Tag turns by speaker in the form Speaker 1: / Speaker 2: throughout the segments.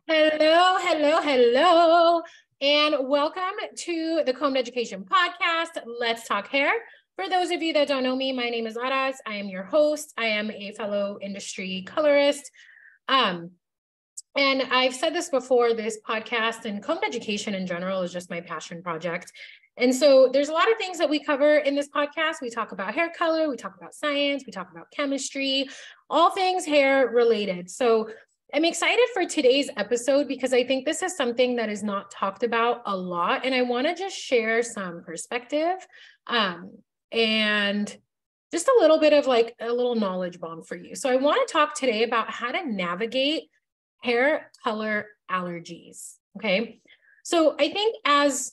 Speaker 1: Hello, hello, hello, and welcome to the Combed Education Podcast. Let's talk hair. For those of you that don't know me, my name is Aras. I am your host. I am a fellow industry colorist. And I've said this before, this podcast and Combed Education in general is just my passion project. And so there's a lot of things that we cover in this podcast. We talk about hair color, we talk about science, we talk about chemistry, all things hair related. So I'm excited for today's episode because I think this is something that is not talked about a lot. And I want to just share some perspective and just a little bit of like a little knowledge bomb for you. So I want to talk today about how to navigate hair color allergies. Okay. So I think as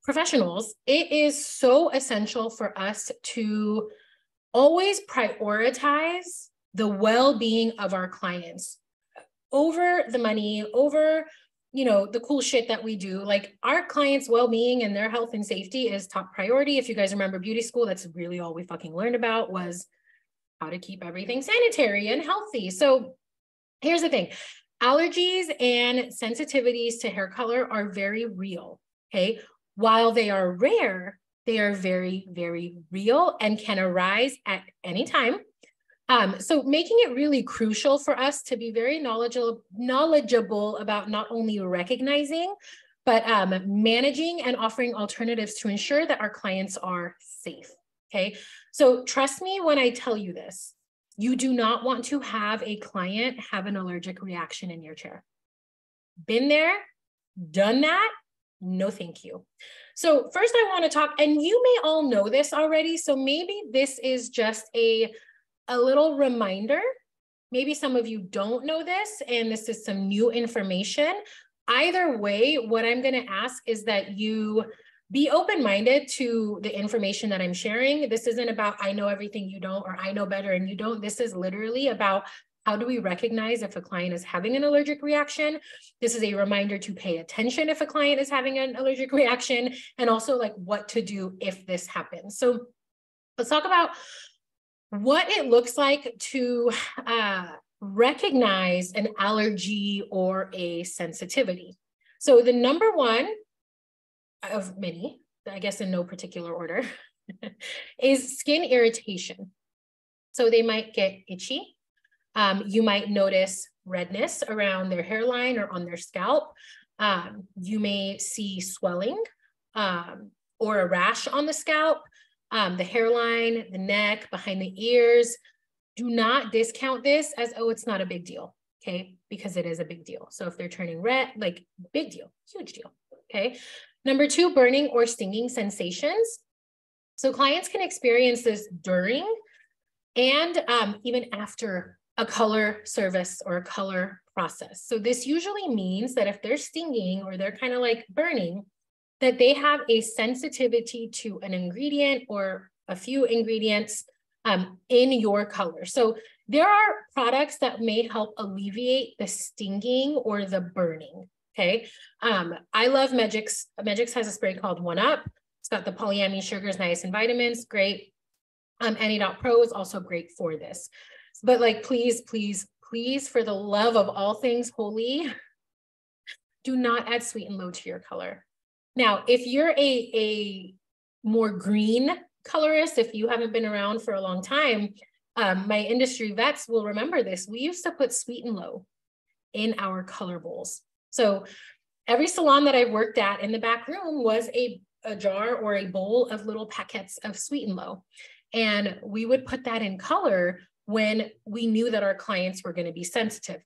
Speaker 1: professionals, it is so essential for us to always prioritize the well-being of our clients over the money, over, the cool shit that we do. Like our clients' well-being and their health and safety is top priority. If you guys remember beauty school, that's really all we fucking learned about was how to keep everything sanitary and healthy. So here's the thing. Allergies and sensitivities to hair color are very real, okay? While they are rare, they are very, very real and can arise at any time. So making it really crucial for us to be very knowledgeable about not only recognizing, but managing and offering alternatives to ensure that our clients are safe, okay? So trust me when I tell you this, you do not want to have a client have an allergic reaction in your chair. Been there, done that, no thank you. So first I want to talk, and you may all know this already, so maybe this is just a little reminder. Maybe some of you don't know this, and this is some new information. Either way, what I'm going to ask is that you be open-minded to the information that I'm sharing. This isn't about I know everything you don't, or I know better and you don't. This is literally about how do we recognize if a client is having an allergic reaction? This is a reminder to pay attention if a client is having an allergic reaction, and also like what to do if this happens. So let's talk about what it looks like to recognize an allergy or a sensitivity. So the number one of many, I guess in no particular order, is skin irritation. So they might get itchy. You might notice redness around their hairline or on their scalp. You may see swelling or a rash on the scalp. The hairline, the neck, behind the ears. Do not discount this as, oh, it's not a big deal, okay? Because it is a big deal. So if they're turning red, like big deal, huge deal, okay? Number two, burning or stinging sensations. So clients can experience this during and even after a color service or a color process. So this usually means that if they're stinging or they're kind of like burning, that they have a sensitivity to an ingredient or a few ingredients in your color. So there are products that may help alleviate the stinging or the burning, okay? I love Megix. Megix has a spray called 1-Up. It's got the polyamine sugars, niacin, vitamins, great. Anti-Dot Pro is also great for this. But like, please, please, please, for the love of all things holy, do not add sweet and low to your color. Now, if you're a more green colorist, if you haven't been around for a long time, my industry vets will remember this. We used to put sweet and low in our color bowls. So every salon that I've worked at in the back room was a jar or a bowl of little packets of sweet and low. And we would put that in color when we knew that our clients were going to be sensitive.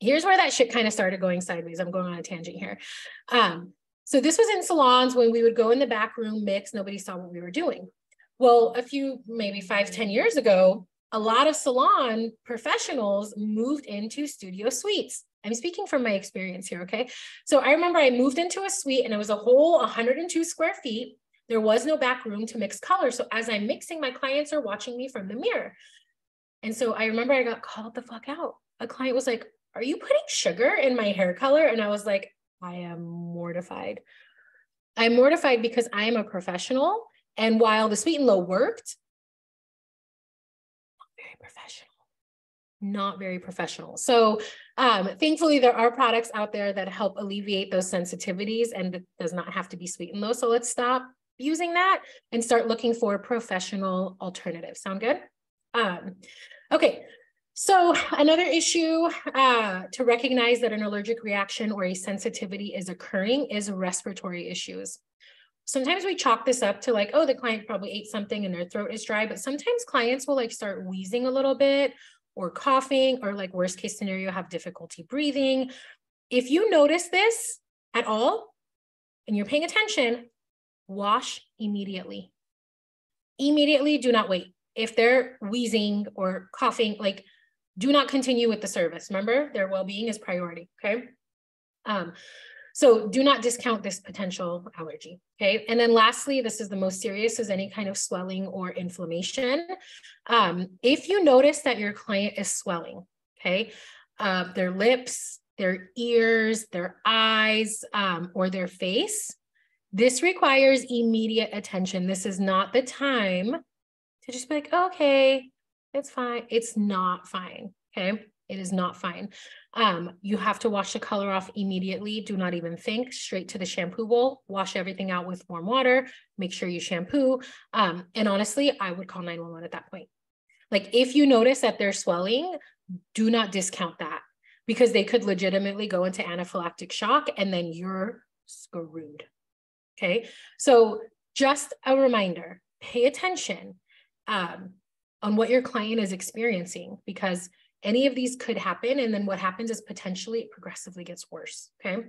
Speaker 1: Here's where that shit kind of started going sideways. I'm going on a tangent here. So this was in salons when we would go in the back room, mix, nobody saw what we were doing. Well, a few, maybe 5-10 years ago, a lot of salon professionals moved into studio suites. I'm speaking from my experience here, okay? So I remember I moved into a suite and it was a whole 102 square feet. There was no back room to mix color. So as I'm mixing, my clients are watching me from the mirror. And so I remember I got called the fuck out. A client was like, "Are you putting sugar in my hair color?" And I was like, I am mortified. I'm mortified because I am a professional. And while the sweet and low worked, not very professional. not very professional. So thankfully, there are products out there that help alleviate those sensitivities, and it does not have to be sweetened though. So let's stop using that and start looking for professional alternatives. Sound good? Okay. So another issue to recognize that an allergic reaction or a sensitivity is occurring is respiratory issues. Sometimes we chalk this up to like, oh, the client probably ate something and their throat is dry, but sometimes clients will like start wheezing a little bit or coughing, or like worst case scenario, have difficulty breathing. If you notice this at all and you're paying attention, wash immediately. Immediately, do not wait. If they're wheezing or coughing, like do not continue with the service. Remember, their well-being is priority, okay? So do not discount this potential allergy, okay? And then lastly, this is the most serious, is any kind of swelling or inflammation. If you notice that your client is swelling, okay, their lips, their ears, their eyes, or their face, this requires immediate attention. This is not the time to just be like, okay, it's fine. It's not fine, okay? It is not fine. You have to wash the color off immediately. Do not even think, straight to the shampoo bowl, wash everything out with warm water, make sure you shampoo. And honestly, I would call 911 at that point. Like if you notice that they're swelling, do not discount that, because they could legitimately go into anaphylactic shock and then you're screwed. Okay. So just a reminder, pay attention on what your client is experiencing, because any of these could happen. And then what happens is potentially it progressively gets worse. Okay.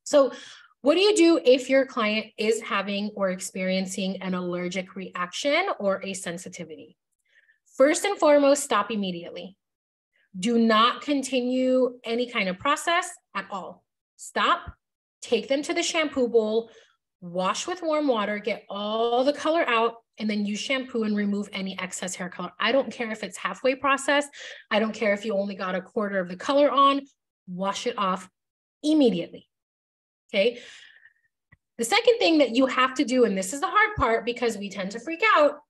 Speaker 1: So what do you do if your client is having or experiencing an allergic reaction or a sensitivity? First and foremost, stop immediately. Do not continue any kind of process at all. Stop, take them to the shampoo bowl, wash with warm water, get all the color out, and then use shampoo and remove any excess hair color. I don't care if it's halfway processed. I don't care if you only got a quarter of the color on, wash it off immediately, okay? The second thing that you have to do, and this is the hard part because we tend to freak out,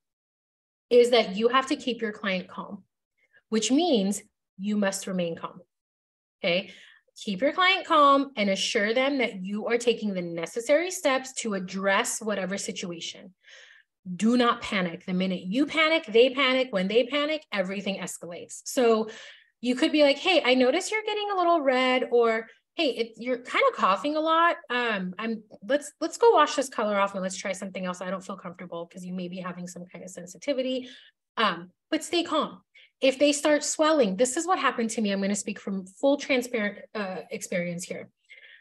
Speaker 1: is that you have to keep your client calm, which means you must remain calm, okay? Keep your client calm and assure them that you are taking the necessary steps to address whatever situation. Do not panic. The minute you panic, they panic. When they panic, everything escalates. So you could be like, hey, I notice you're getting a little red, or hey, you're kind of coughing a lot. Let's go wash this color off and let's try something else. I don't feel comfortable because you may be having some kind of sensitivity, but stay calm. If they start swelling, this is what happened to me. I'm going to speak from full transparent experience here.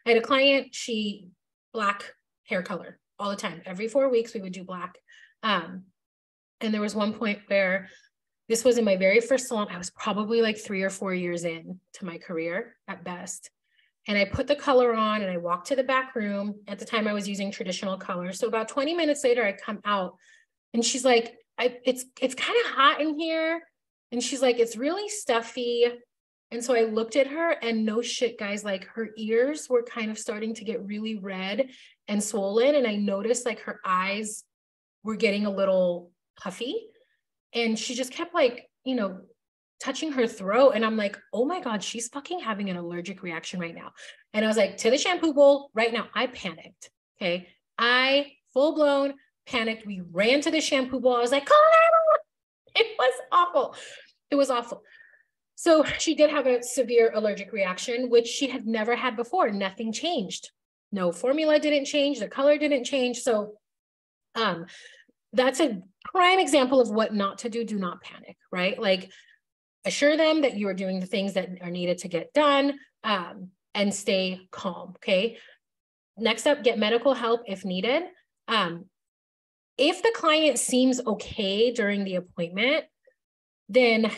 Speaker 1: I had a client, black hair color all the time. Every 4 weeks, we would do black. And there was one point where this was in my very first salon. I was probably like 3 or 4 years in to my career at best. And I put the color on and I walked to the back room. At the time I was using traditional color. So about 20 minutes later, I come out and she's like, it's kind of hot in here. And she's like, it's really stuffy. And so I looked at her and no shit, guys, like her ears were kind of starting to get really red and swollen. And I noticed like her eyes were getting a little puffy, and she just kept like, touching her throat. And I'm like, oh my God, she's fucking having an allergic reaction right now. And I was like, to the shampoo bowl right now. I panicked. Okay. I full blown panicked. We ran to the shampoo bowl. I was like, call it was awful. It was awful. So she did have a severe allergic reaction, which she had never had before. Nothing changed. No formula didn't change. The color didn't change. So that's a prime example of what not to do. Do not panic, right? Like assure them that you are doing the things that are needed to get done, and stay calm, okay? Next up, get medical help if needed. If the client seems okay during the appointment, then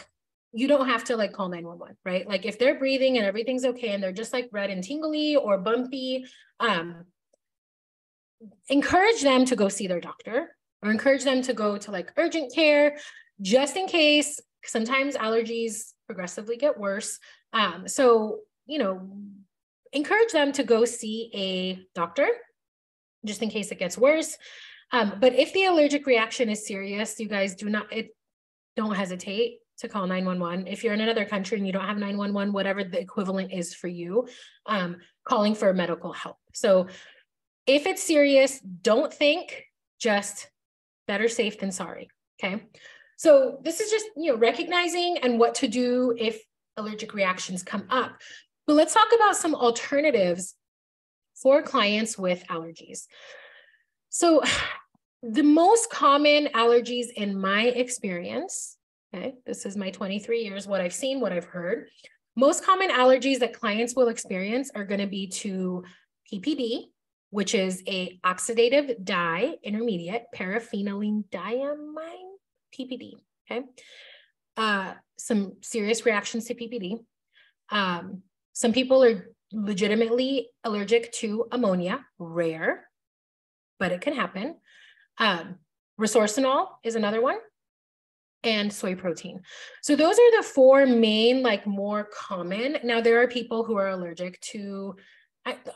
Speaker 1: you don't have to like call 911, right? Like if they're breathing and everything's okay and they're just like red and tingly or bumpy, encourage them to go see their doctor, or encourage them to go to like urgent care, just in case. Sometimes allergies progressively get worse. So, encourage them to go see a doctor just in case it gets worse. But if the allergic reaction is serious, you guys don't hesitate to call 911. If you're in another country and you don't have 911, whatever the equivalent is for you, calling for medical help. So if it's serious, don't think, just better safe than sorry, okay? So this is just, recognizing and what to do if allergic reactions come up. But let's talk about some alternatives for clients with allergies. So the most common allergies in my experience, okay, this is my 23 years, what I've seen, what I've heard, most common allergies that clients will experience are going to be to PPD, which is a oxidative dye intermediate, paraphenylene diamine, PPD, okay? Some serious reactions to PPD. Some people are legitimately allergic to ammonia, rare, but it can happen. Resorcinol is another one, and soy protein. So those are the four main, more common. Now there are people who are allergic to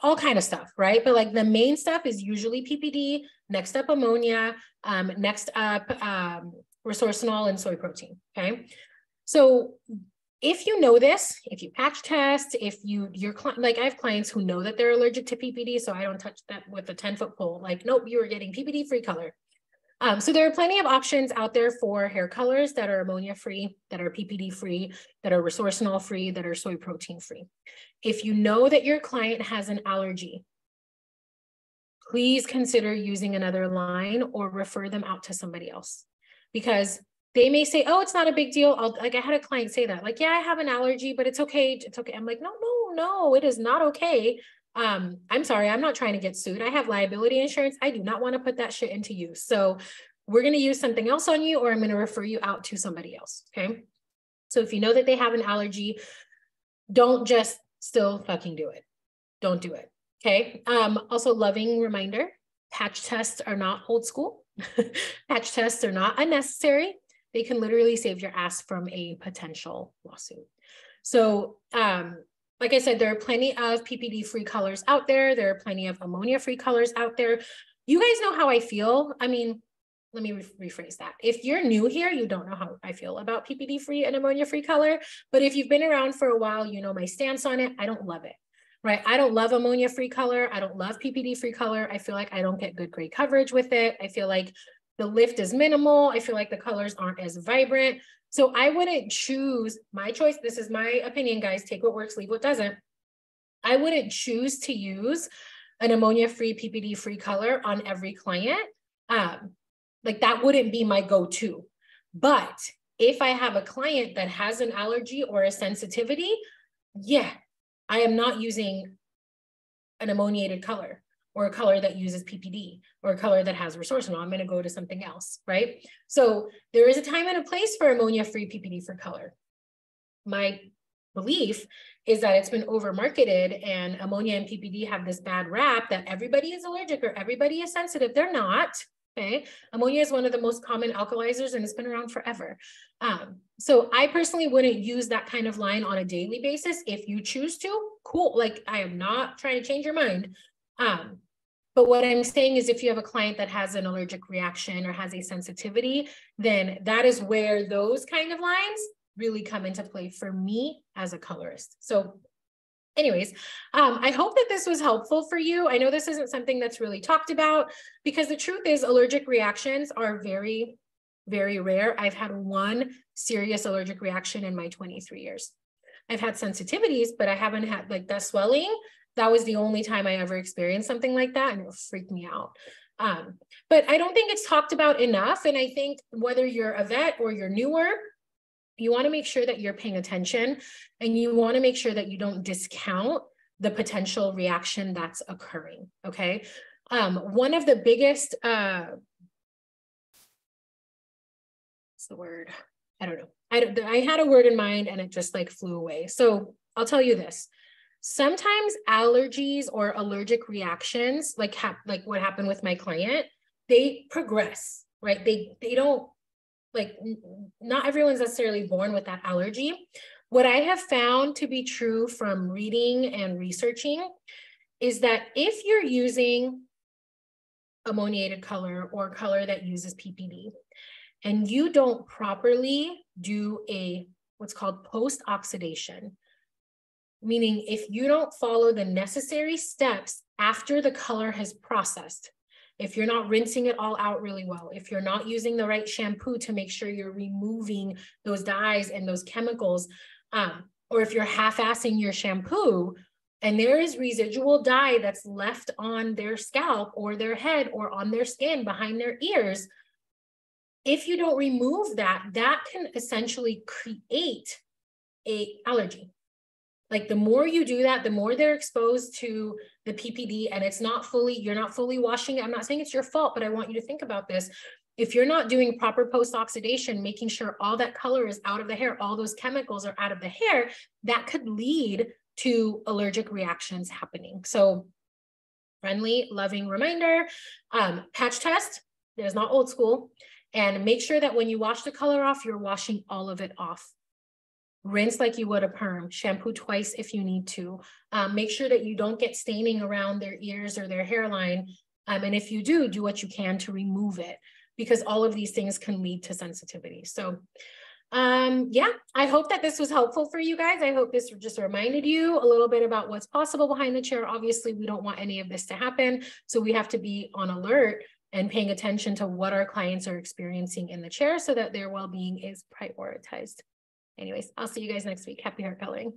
Speaker 1: all kind of stuff, right? But the main stuff is usually PPD, next up ammonia, next up resorcinol and soy protein, okay? So if you know this, if you patch test, if your client, I have clients who know that they're allergic to PPD, so I don't touch that with a 10-foot pole. Nope, you are getting PPD free color. So there are plenty of options out there for hair colors that are ammonia free, that are PPD free, that are resorcinol free, that are soy protein free. If you know that your client has an allergy, please consider using another line or refer them out to somebody else, because they may say, oh, it's not a big deal. I had a client say that, yeah, I have an allergy, but it's okay. It's okay. I'm like, no, it is not okay. I'm sorry, I'm not trying to get sued. I have liability insurance. I do not want to put that shit into use. So we're going to use something else on you, or I'm going to refer you out to somebody else. Okay. So if you know that they have an allergy, don't just still fucking do it. Don't do it. Okay. Also, loving reminder, patch tests are not old school. Patch tests are not unnecessary. They can literally save your ass from a potential lawsuit. So, like I said, there are plenty of PPD-free colors out there. There are plenty of ammonia-free colors out there. You guys know how I feel. I mean, let me rephrase that. If you're new here, you don't know how I feel about PPD-free and ammonia-free color. But if you've been around for a while, you know my stance on it. I don't love it, right? I don't love ammonia-free color. I don't love PPD-free color. I feel like I don't get good gray coverage with it. I feel like the lift is minimal. I feel like the colors aren't as vibrant. So I wouldn't choose my choice. This is my opinion, guys. Take what works, leave what doesn't. I wouldn't choose to use an ammonia-free, PPD-free color on every client. That wouldn't be my go-to. But if I have a client that has an allergy or a sensitivity, yeah, I am not using an ammoniated color, or a color that uses PPD, or a color that has resorcinol. I'm going to go to something else, right? So there is a time and a place for ammonia-free PPD for color. My belief is that it's been over-marketed, and ammonia and PPD have this bad rap that everybody is allergic or everybody is sensitive. They're not, okay? Ammonia is one of the most common alkalizers, and it's been around forever. So I personally wouldn't use that kind of line on a daily basis. If you choose to, cool. I am not trying to change your mind. But what I'm saying is, if you have a client that has an allergic reaction or has a sensitivity, then that is where those kind of lines really come into play for me as a colorist. So anyways, I hope that this was helpful for you. I know this isn't something that's really talked about, because the truth is allergic reactions are very, very rare. I've had one serious allergic reaction in my 23 years. I've had sensitivities, but I haven't had that swelling. That was the only time I ever experienced something like that, and it freaked me out. But I don't think it's talked about enough. And I think whether you're a vet or you're newer, you want to make sure that you're paying attention, and you want to make sure that you don't discount the potential reaction that's occurring, okay? One of the biggest, what's the word? I don't know. I had a word in mind and it just flew away. So I'll tell you this. Sometimes allergies or allergic reactions, like what happened with my client, they progress, right? They don't, not everyone's necessarily born with that allergy. What I have found to be true from reading and researching is that if you're using ammoniated color or color that uses PPD, and you don't properly do what's called post-oxidation. Meaning if you don't follow the necessary steps after the color has processed, if you're not rinsing it all out really well, if you're not using the right shampoo to make sure you're removing those dyes and those chemicals, or if you're half-assing your shampoo and there is residual dye that's left on their scalp or their head or on their skin behind their ears, if you don't remove that, that can essentially create an allergy. Like the more you do that, the more they're exposed to the PPD, and it's not fully, you're not fully washing it. I'm not saying it's your fault, but I want you to think about this. If you're not doing proper post-oxidation, making sure all that color is out of the hair, all those chemicals are out of the hair, that could lead to allergic reactions happening. So friendly, loving reminder, patch test, there's not old school, and make sure that when you wash the color off, you're washing all of it off. Rinse like you would a perm, shampoo twice if you need to. Make sure that you don't get staining around their ears or their hairline. And if you do, do what you can to remove it, because all of these things can lead to sensitivity. So yeah, I hope that this was helpful for you guys. I hope this just reminded you a little bit about what's possible behind the chair. Obviously, we don't want any of this to happen. So we have to be on alert and paying attention to what our clients are experiencing in the chair so that their well-being is prioritized. Anyways, I'll see you guys next week. Happy hair coloring.